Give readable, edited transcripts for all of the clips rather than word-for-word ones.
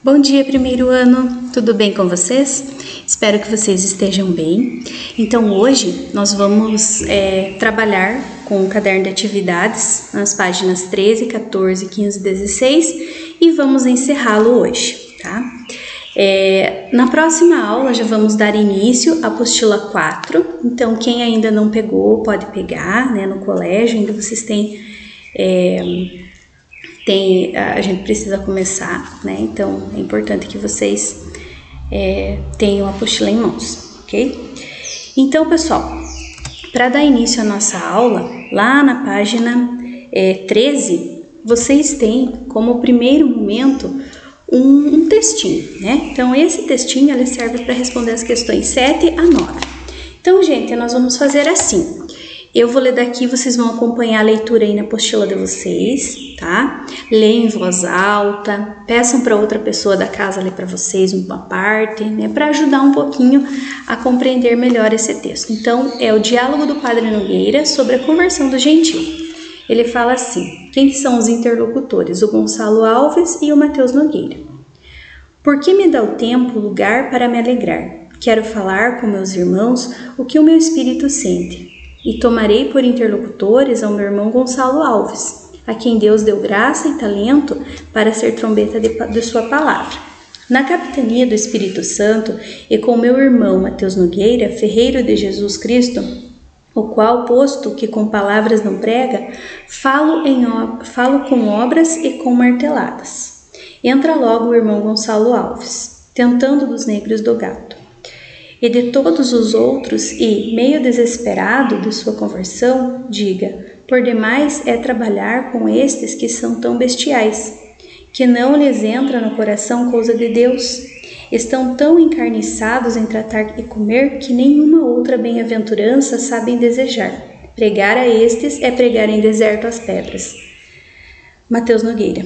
Bom dia, primeiro ano! Tudo bem com vocês? Espero que vocês estejam bem. Então, hoje nós vamos trabalhar com o caderno de atividades nas páginas 13, 14, 15 e 16 e vamos encerrá-lo hoje, tá? Na próxima aula já vamos dar início à apostila 4, então quem ainda não pegou pode pegar, né, no colégio, ainda vocês têm, a gente precisa começar, né, então é importante que vocês tenham a apostila em mãos, ok? Então, pessoal, para dar início à nossa aula, lá na página 13, vocês têm como primeiro momento um textinho, né? Então, esse textinho ele serve para responder as questões 7 a 9. Então, gente, nós vamos fazer assim. Eu vou ler daqui, vocês vão acompanhar a leitura aí na apostila de vocês, tá? Leem em voz alta, peçam para outra pessoa da casa ler para vocês uma parte, né? Para ajudar um pouquinho a compreender melhor esse texto. Então, é o diálogo do Padre Nogueira sobre a conversão do gentil. Ele fala assim: quem são os interlocutores? O Gonçalo Alves e o Mateus Nogueira. Por que me dá o tempo, lugar para me alegrar? Quero falar com meus irmãos o que o meu espírito sente. E tomarei por interlocutores ao meu irmão Gonçalo Alves, a quem Deus deu graça e talento para ser trombeta de sua palavra. Na capitania do Espírito Santo e com meu irmão Mateus Nogueira, ferreiro de Jesus Cristo, o qual, posto que com palavras não prega, falo com obras e com marteladas. Entra logo o irmão Gonçalo Alves, tentando dos negros do gato. E de todos os outros, e, meio desesperado de sua conversão, diga: por demais é trabalhar com estes que são tão bestiais, que não lhes entra no coração coisa de Deus. Estão tão encarniçados em tratar e comer que nenhuma outra bem-aventurança sabem desejar. Pregar a estes é pregar em deserto as pedras. Mateus Nogueira.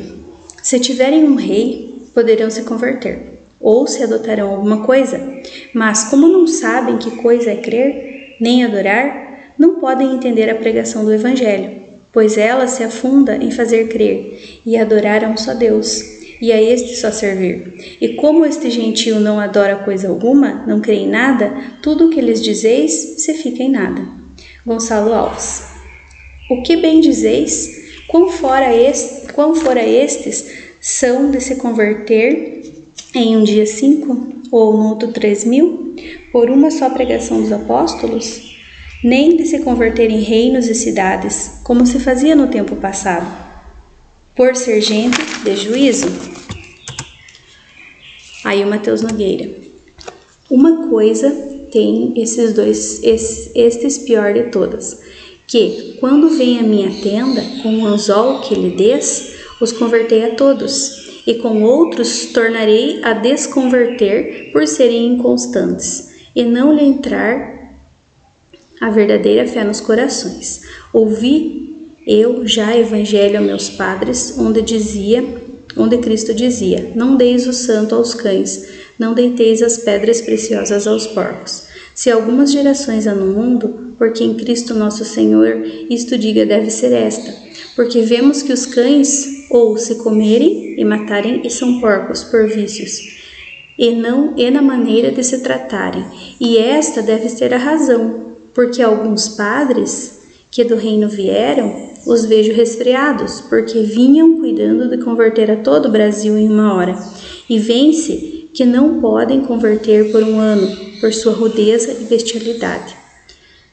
Se tiverem um rei, poderão se converter, ou se adotarão alguma coisa, mas como não sabem que coisa é crer, nem adorar, não podem entender a pregação do Evangelho, pois ela se afunda em fazer crer e adorar a um só Deus, e a este só servir. E como este gentio não adora coisa alguma, não crê em nada, tudo o que lhes dizeis se fica em nada. Gonçalo Alves. O que bem dizeis? Quão fora estes são de se converter em um dia 5, ou no outro 3.000, por uma só pregação dos apóstolos? Nem de se converter em reinos e cidades, como se fazia no tempo passado, por ser gente de juízo? Aí o Mateus Nogueira. Uma coisa tem estes pior de todas, que, quando vem a minha tenda, com o anzol que lhe des, os convertei a todos, e com outros tornarei a desconverter por serem inconstantes, e não lhe entrar a verdadeira fé nos corações. Ouvi eu já evangelho a meus padres, onde Cristo dizia: não deis o santo aos cães, não deiteis as pedras preciosas aos porcos. Se algumas gerações há no mundo, porque em Cristo nosso Senhor isto diga deve ser esta, porque vemos que os cães ou se comerem e matarem e são porcos por vícios, e na maneira de se tratarem, e esta deve ser a razão, porque alguns padres que do reino vieram, os vejo resfriados, porque vinham cuidando de converter a todo o Brasil em uma hora, e vence que não podem converter por um ano, por sua rudeza e bestialidade.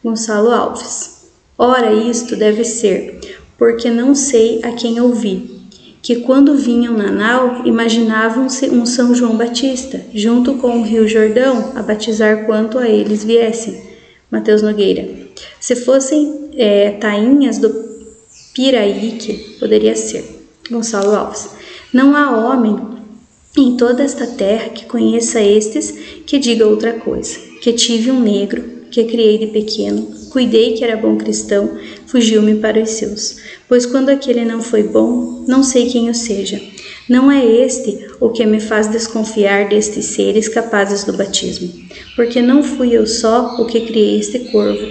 Gonçalo Alves. Ora, isto deve ser, porque não sei a quem ouvi, que quando vinham na nau, imaginavam-se um São João Batista, junto com o Rio Jordão, a batizar quanto a eles viessem. Mateus Nogueira. Se fossem tainhas do Piraíque, poderia ser. Gonçalo Alves. Não há homem em toda esta terra que conheça estes que diga outra coisa, que tive um negro, que criei de pequeno, cuidei que era bom cristão, fugiu-me para os seus. Pois quando aquele não foi bom, não sei quem o seja. Não é este o que me faz desconfiar destes seres capazes do batismo, porque não fui eu só o que criei este corvo.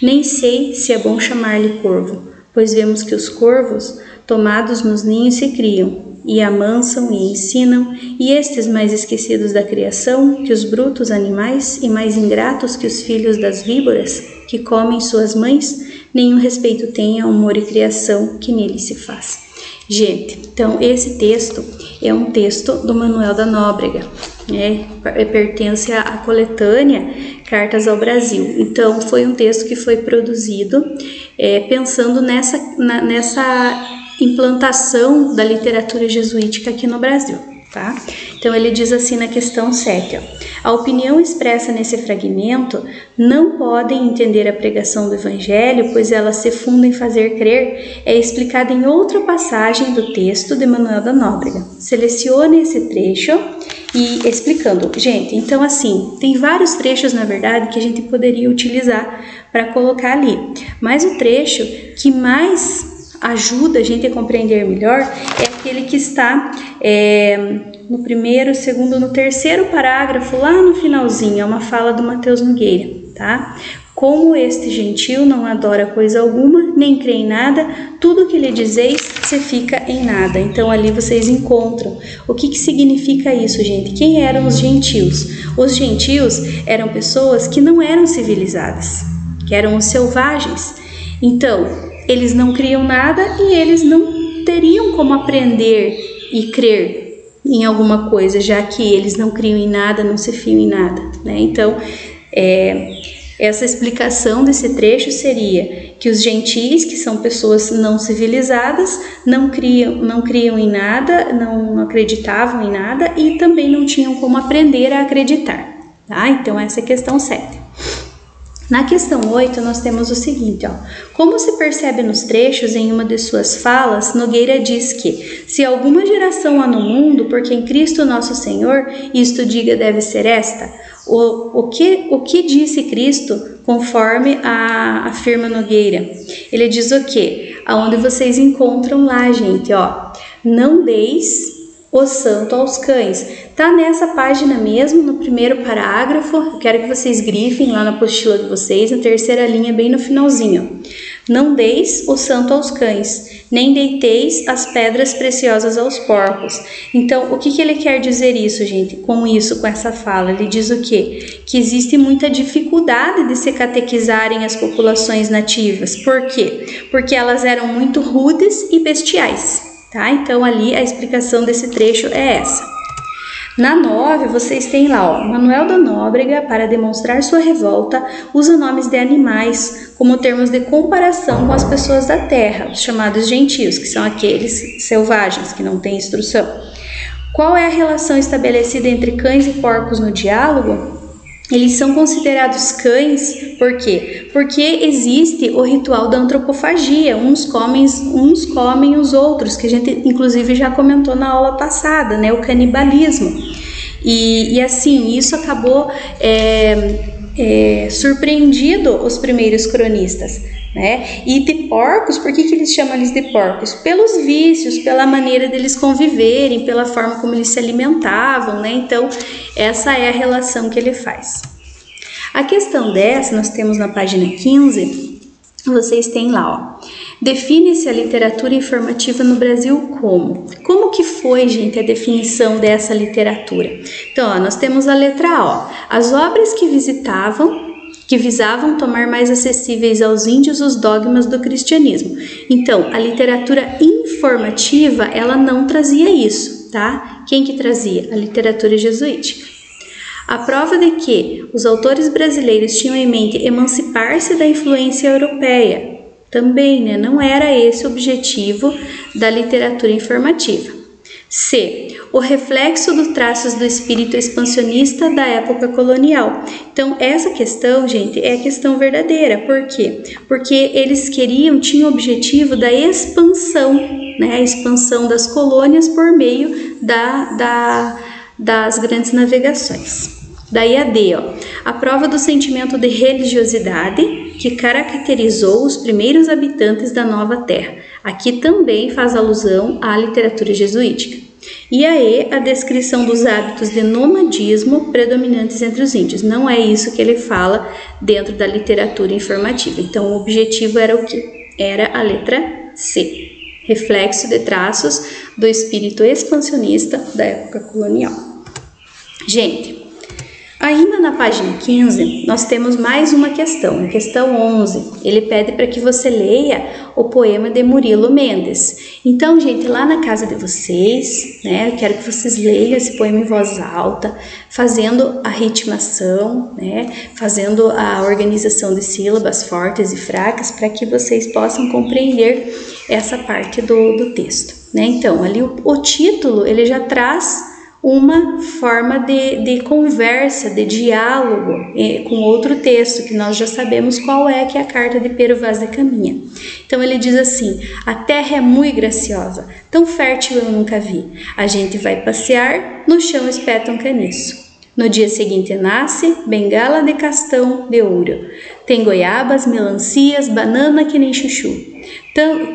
Nem sei se é bom chamar-lhe corvo, pois vemos que os corvos, tomados nos ninhos, se criam, e amansam e ensinam, e estes mais esquecidos da criação que os brutos animais e mais ingratos que os filhos das víboras, que comem suas mães, nenhum respeito têm ao amor e criação que nele se faz. Gente, então esse texto é um texto do Manuel da Nóbrega, né? Pertence à coletânea Cartas ao Brasil. Então foi um texto que foi produzido pensando nessa implantação da literatura jesuítica aqui no Brasil, tá? Então ele diz assim na questão 7, ó, a opinião expressa nesse fragmento não podem entender a pregação do Evangelho, pois ela se funda em fazer crer, é explicada em outra passagem do texto de Manuel da Nóbrega. Selecione esse trecho e explicando. Gente, então assim, tem vários trechos na verdade que a gente poderia utilizar para colocar ali, mas o trecho que mais ajuda a gente a compreender melhor é aquele que está no primeiro, segundo, no terceiro parágrafo, lá no finalzinho, é uma fala do Mateus Nogueira, tá? Como este gentil não adora coisa alguma, nem crê em nada, tudo que lhe dizeis se fica em nada. Então ali vocês encontram o que significa isso, gente. Quem eram os gentios? Os gentios eram pessoas que não eram civilizadas, que eram os selvagens. Então, eles não criam nada e eles não teriam como aprender e crer em alguma coisa, já que eles não criam em nada, não se fiam em nada, né? Então, essa explicação desse trecho seria que os gentis, que são pessoas não civilizadas, não criam em nada, não acreditavam em nada e também não tinham como aprender a acreditar, tá? Então, essa é a questão 7. Na questão 8, nós temos o seguinte, ó. Como se percebe nos trechos, em uma de suas falas, Nogueira diz que, se alguma geração há no mundo, porque em Cristo nosso Senhor, isto diga deve ser esta, o que disse Cristo, conforme afirma Nogueira? Ele diz o quê? Aonde vocês encontram lá, gente, ó. Não deis o santo aos cães. Tá nessa página mesmo, no primeiro parágrafo. Eu quero que vocês grifem lá na apostila de vocês, na terceira linha, bem no finalzinho. Não deis o santo aos cães, nem deiteis as pedras preciosas aos porcos. Então, o que ele quer dizer isso, gente? Com essa fala, ele diz o quê? Que existe muita dificuldade de se catequizarem as populações nativas. Por quê? Porque elas eram muito rudes e bestiais, tá? Então, ali a explicação desse trecho é essa. Na 9, vocês têm lá, ó, Manuel da Nóbrega, para demonstrar sua revolta, usa nomes de animais como termos de comparação com as pessoas da terra, os chamados gentios, que são aqueles selvagens que não têm instrução. Qual é a relação estabelecida entre cães e porcos no diálogo? Eles são considerados cães, por quê? Porque existe o ritual da antropofagia, uns comem os outros, que a gente inclusive já comentou na aula passada, né? O canibalismo. E assim, isso acabou surpreendido os primeiros cronistas, né? E de porcos, por que eles chamam eles de porcos? Pelos vícios, pela maneira deles conviverem, pela forma como eles se alimentavam, né? Então, essa é a relação que ele faz. A questão 10, nós temos na página 15, vocês têm lá, ó. Define-se a literatura informativa no Brasil como? Como que foi, gente, a definição dessa literatura? Então, ó, nós temos a letra A, ó. As obras que visavam tornar mais acessíveis aos índios os dogmas do cristianismo. Então, a literatura informativa, ela não trazia isso, tá? Quem que trazia? A literatura jesuítica. A prova de que os autores brasileiros tinham em mente emancipar-se da influência europeia. Também, né? Não era esse o objetivo da literatura informativa. C. O reflexo dos traços do espírito expansionista da época colonial. Então, essa questão, gente, é a questão verdadeira. Por quê? Porque eles tinham o objetivo da expansão, né? A expansão das colônias por meio das grandes navegações. Daí a D, ó, a prova do sentimento de religiosidade que caracterizou os primeiros habitantes da nova terra. Aqui também faz alusão à literatura jesuítica. E a E, a descrição dos hábitos de nomadismo predominantes entre os índios. Não é isso que ele fala dentro da literatura informativa. Então, o objetivo era o quê? Era a letra C. reflexo de traços do espírito expansionista da época colonial. Gente, ainda na página 15, nós temos mais uma questão, a questão 11. Ele pede para que você leia o poema de Murilo Mendes. Então, gente, lá na casa de vocês, né, eu quero que vocês leiam esse poema em voz alta, fazendo a ritmação, né, fazendo a organização de sílabas fortes e fracas, para que vocês possam compreender essa parte do texto, né? Então, ali o título, ele já traz uma forma de conversa, de diálogo com outro texto, que nós já sabemos qual é, que é a carta de Pero Vaz de Caminha. Então ele diz assim: a terra é muito graciosa, tão fértil eu nunca vi. A gente vai passear, no chão espeta um caniço. No dia seguinte nasce bengala de castão de ouro. Tem goiabas, melancias, banana que nem chuchu.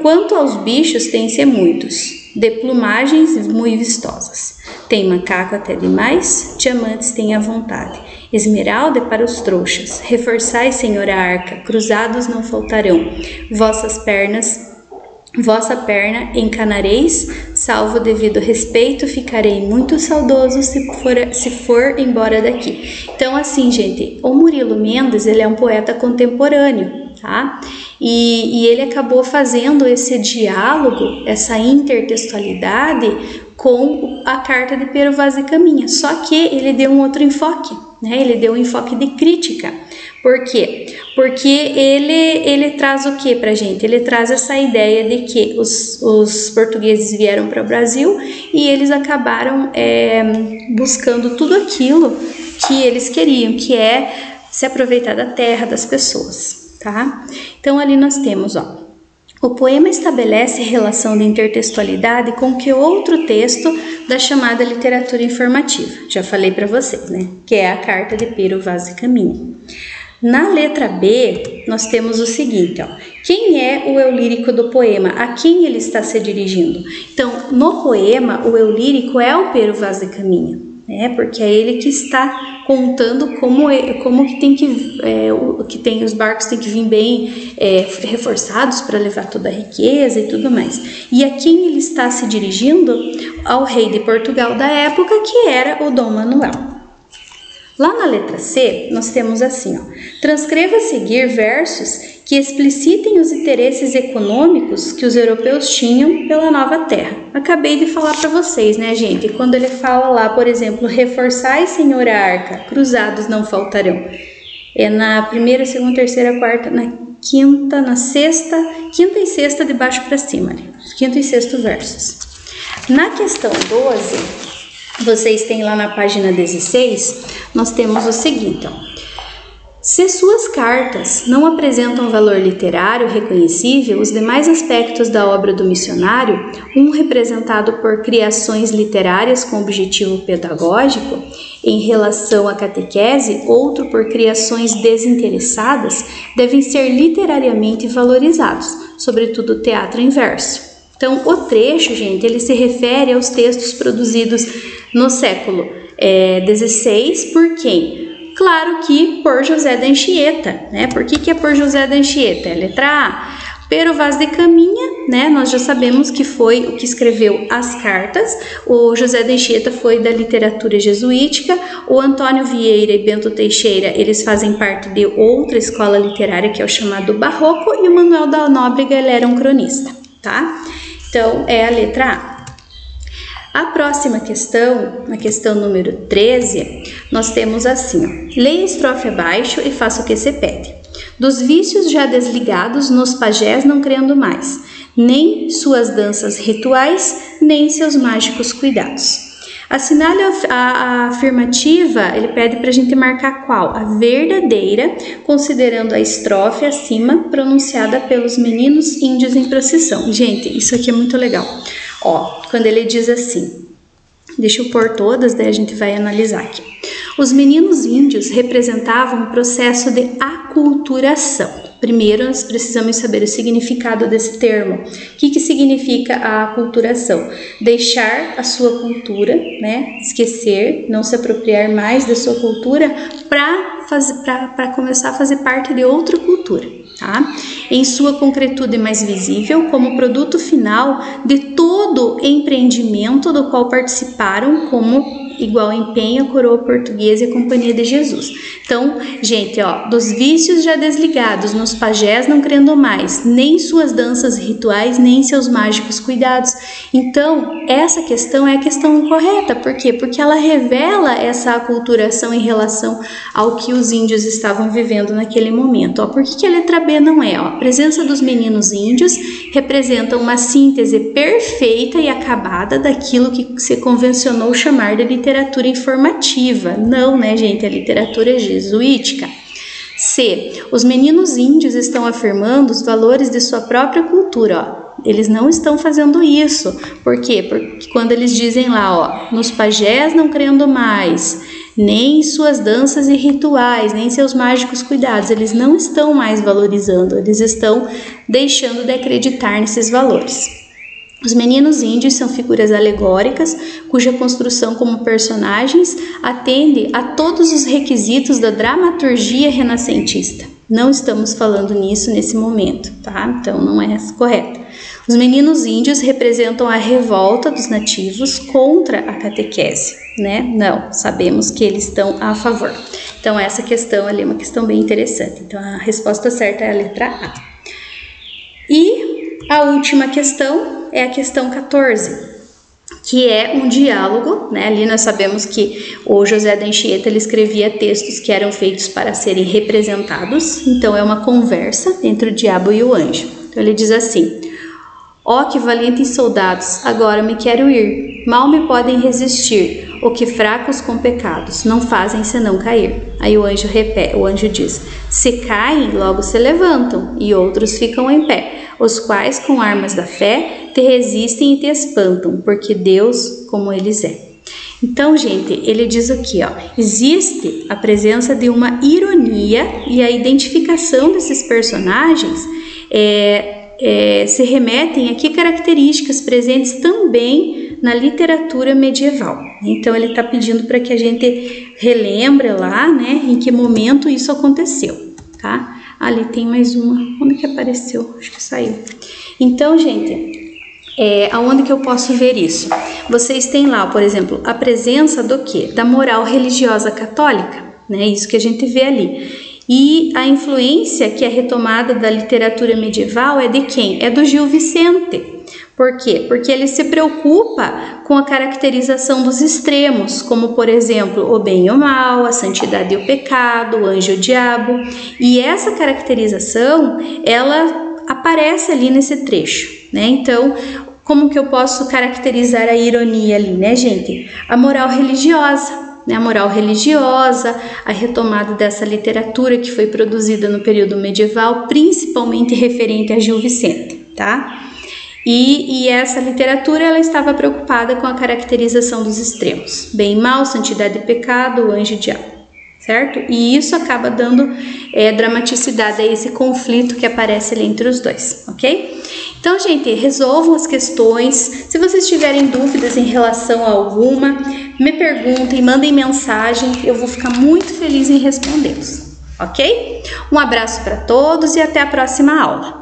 Quanto aos bichos, tem-se muitos, de plumagens muito vistosas. Tem macaco até demais, diamantes tem à vontade. Esmeralda é para os trouxas. Reforçai, Senhor, a arca, cruzados não faltarão. Vossa perna encanareis, salvo o devido respeito, ficarei muito saudoso se for embora daqui. Então, assim, gente, o Murilo Mendes, ele é um poeta contemporâneo, tá? E ele acabou fazendo esse diálogo, essa intertextualidade com a carta de Pero Vaz de Caminha, só que ele deu um outro enfoque, né? Ele deu um enfoque de crítica. Por quê? Porque ele traz o que pra gente? Ele traz essa ideia de que os portugueses vieram para o Brasil e eles acabaram buscando tudo aquilo que eles queriam, que é se aproveitar da terra, das pessoas, tá? Então ali nós temos, ó, o poema estabelece relação de intertextualidade com que outro texto da chamada literatura informativa. Já falei para vocês, né? Que é a carta de Pero Vaz de Caminha. Na letra B, nós temos o seguinte, ó. Quem é o eu lírico do poema? A quem ele está se dirigindo? Então, no poema, o eu lírico é o Pero Vaz de Caminha, né? Porque é ele que está contando como que tem os barcos têm que vir bem reforçados para levar toda a riqueza e tudo mais. E a quem ele está se dirigindo? Ao rei de Portugal da época, que era o Dom Manuel. Lá na letra C, nós temos assim, ó, transcreva a seguir versos que explicitem os interesses econômicos que os europeus tinham pela nova terra. Acabei de falar para vocês, né, gente? Quando ele fala lá, por exemplo, reforçai, Senhor, a arca, cruzados não faltarão. É na primeira, segunda, terceira, quarta, na quinta, na sexta, quinta e sexta de baixo para cima, né? Quinto e sexto versos. Na questão 12... vocês têm lá na página 16, nós temos o seguinte, ó. Se suas cartas não apresentam valor literário reconhecível, os demais aspectos da obra do missionário, um representado por criações literárias com objetivo pedagógico em relação à catequese, outro por criações desinteressadas, devem ser literariamente valorizados, sobretudo o teatro em verso. Então, o trecho, gente, ele se refere aos textos produzidos no século XVI por quem? Claro que por José de Anchieta, né? Por que é por José de Anchieta? É letra A. Pero Vaz de Caminha, né? Nós já sabemos que foi o que escreveu as cartas. O José de Anchieta foi da literatura jesuítica. O Antônio Vieira e Bento Teixeira, eles fazem parte de outra escola literária que é o chamado Barroco. E o Manuel da Nóbrega, ele era um cronista, tá? Então, é a letra A. A próxima questão, na questão número 13, nós temos assim, ó, leia a estrofe abaixo e faça o que se pede. Dos vícios já desligados, nos pajés não crendo mais, nem suas danças rituais, nem seus mágicos cuidados. Assinale a afirmativa, ele pede para a gente marcar qual? A verdadeira, considerando a estrofe acima pronunciada pelos meninos índios em procissão. Gente, isso aqui é muito legal. Ó, quando ele diz assim, deixa eu pôr todas, daí a gente vai analisar aqui. Os meninos índios representavam um processo de aculturação. Primeiro, nós precisamos saber o significado desse termo. O que significa a aculturação? Deixar a sua cultura, né? Esquecer, não se apropriar mais da sua cultura para começar a fazer parte de outra cultura. tá? Em sua concretude mais visível, como produto final de todo empreendimento do qual participaram como igual empenho, a Coroa Portuguesa e a Companhia de Jesus. Então, gente, ó, dos vícios já desligados, nos pajés não crendo mais, nem suas danças rituais, nem seus mágicos cuidados. Então, essa questão é a questão correta. Por quê? Porque ela revela essa aculturação em relação ao que os índios estavam vivendo naquele momento. Ó, por que a letra B não é? Ó, a presença dos meninos índios representa uma síntese perfeita e acabada daquilo que se convencionou chamar de literatura informativa. Não, né, gente? A literatura jesuítica. C. Os meninos índios estão afirmando os valores de sua própria cultura. Ó. Eles não estão fazendo isso. Por quê? Porque quando eles dizem lá, ó, nos pajés não crendo mais, nem suas danças e rituais, nem seus mágicos cuidados, eles não estão mais valorizando, eles estão deixando de acreditar nesses valores. Os meninos índios são figuras alegóricas, cuja construção como personagens atende a todos os requisitos da dramaturgia renascentista. Não estamos falando nisso nesse momento, tá? Então não é correto. Os meninos índios representam a revolta dos nativos contra a catequese, né? Não, sabemos que eles estão a favor. Então essa questão ali é uma questão bem interessante. Então a resposta certa é a letra A. E a última questão é a questão 14, que é um diálogo, né? Ali nós sabemos que o José da Anchieta ele escrevia textos que eram feitos para serem representados, então é uma conversa entre o diabo e o anjo. Então ele diz assim: ó que valentes soldados, agora me quero ir, mal me podem resistir, o que fracos com pecados não fazem senão cair. Aí o anjo diz: se caem, logo se levantam, e outros ficam em pé, os quais com armas da fé te resistem e te espantam, porque Deus como eles é. Então, gente, ele diz aqui, ó, existe a presença de uma ironia e a identificação desses personagens se remetem a que características presentes também na literatura medieval. Então ele está pedindo para que a gente relembre lá, né, em que momento isso aconteceu, tá? Ali tem mais uma, onde que apareceu? Acho que saiu. Então, gente, aonde que eu posso ver isso? Vocês têm lá, por exemplo, a presença do quê? Da moral religiosa católica, né? Isso que a gente vê ali. E a influência que é retomada da literatura medieval é de quem? É do Gil Vicente. Por quê? Porque ele se preocupa com a caracterização dos extremos, como, por exemplo, o bem e o mal, a santidade e o pecado, o anjo e o diabo. E essa caracterização, ela aparece ali nesse trecho, né? Então, como que eu posso caracterizar a ironia ali, né, gente? A moral religiosa. A moral religiosa, a retomada dessa literatura que foi produzida no período medieval, principalmente referente a Gil Vicente, tá? E essa literatura ela estava preocupada com a caracterização dos extremos, bem e mal, santidade e pecado, anjo e diabo, certo? E isso acaba dando dramaticidade a esse conflito que aparece ali entre os dois, ok? Então, gente, resolvam as questões. Se vocês tiverem dúvidas em relação a alguma, me perguntem, mandem mensagem, eu vou ficar muito feliz em respondê-los, ok? Um abraço para todos e até a próxima aula.